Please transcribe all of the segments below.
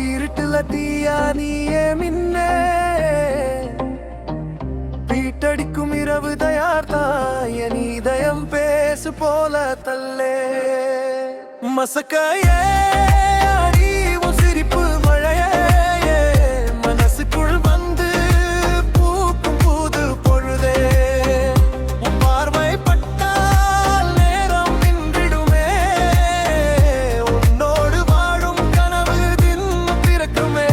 இருட்டுல தீயா நீயே மின்னே, பீட்டடிக்கும் இரவு தயார்தான் என் இதயம் பேசு போல தல்லே. மசக்கையே அடி உன் சிரிப்பு மழையே, மனசுக்குள் வந்து பூக்கும் புது பொழுதே. உன் பார்வை பட்டால் நேரம் நின்றிடுமே, உன்னோடு வாழும் கனவு தினம் பிறக்குமே.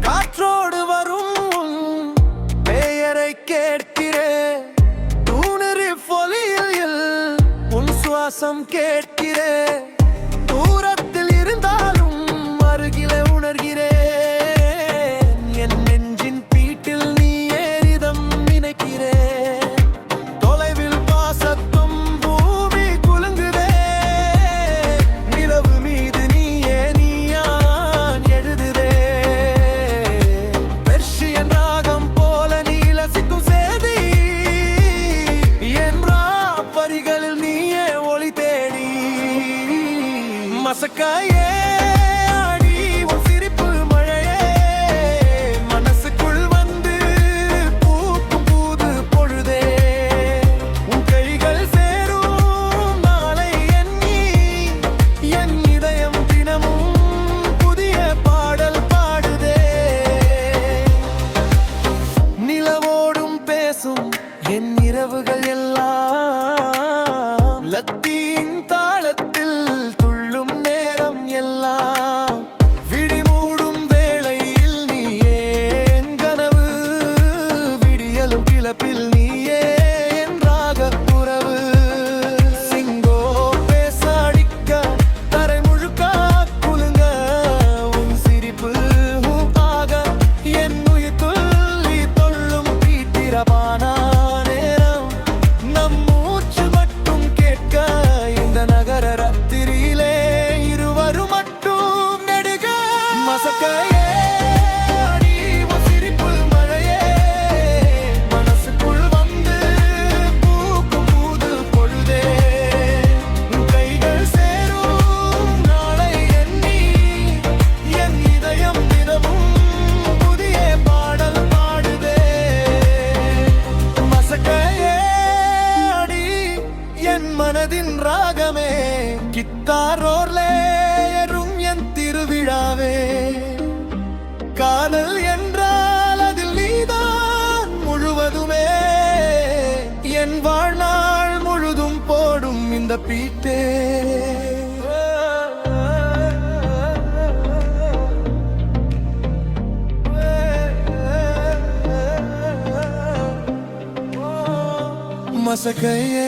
காற்றோடு வரும் உன் பெயரை கேட்கிறேன், தூணறி பொலியில் உன் சுவாசம் கேட்கிறேன். தூரத்தில் இருந்தாலும் அருகிலே உணர்கிறேன், என் நெஞ்சின் பீட்டில் நீ ஏறிதம் நினைக்கிறேன். தொலைவில் பாசத்தும் பூமி குலுங்குதே, நிலவு மீது நீயே நீயான் எழுதுதே. பெர்ஷியன் ராகம் போல நீ லசிக்கும் சேதி, என் வரிகளில் நீயே ஒளி தேடி. மசக்காயே அடி உன் சிரிப்பு மழையே, மனசுக்குள் வந்து பூக்கும் புது பொழுதே. உன் கைகள் சேரும் நாளை எண்ணி என் இதயம் தினமும் புதிய பாடல் பாடுதே. நிலவோடும் பேசும் என் இரவுகள் எல்லாம், லத்தீன் தாளத்தில் துள்ளும் நேரம் எல்லாம். விழிமூடும் வேளையில் நீயே என் கனவு, விடியலும் கிளப்பில் நீயே என் ராகப் புறவு. சிங்கோ பேசாடிக்க தரை முழுக்க குலுங்க, உன் சிரிப்பு ஆக என் உயிர் துள்ளி தொள்ளும் பீட்டிரபான நேரம். நம் மூச்சு மட்டும் கேட்க இந்த நகர ராத்திரியிலே இருவரும் மட்டும் நெடுக. மசக்கையே அடி உன் சிரிப்பு மழையே, மனசுக்குள் வந்து பூக்கும் புது பொழுதே. உன் கைகள் சேரும் நாளை எண்ணி என் இதயம் தினமும் புதிய பாடல் பாடுதே. மசக்கையே அடி என் மனதின் ராகமே, கித்தாரோர்லேயரும் என் திருவிழாவே. காதல் என்றால் அதில் நீதான் முழுவதுமே, என் வாழ்நாள் முழுதும் போடும் இந்த பீட்டே. மசக்கையே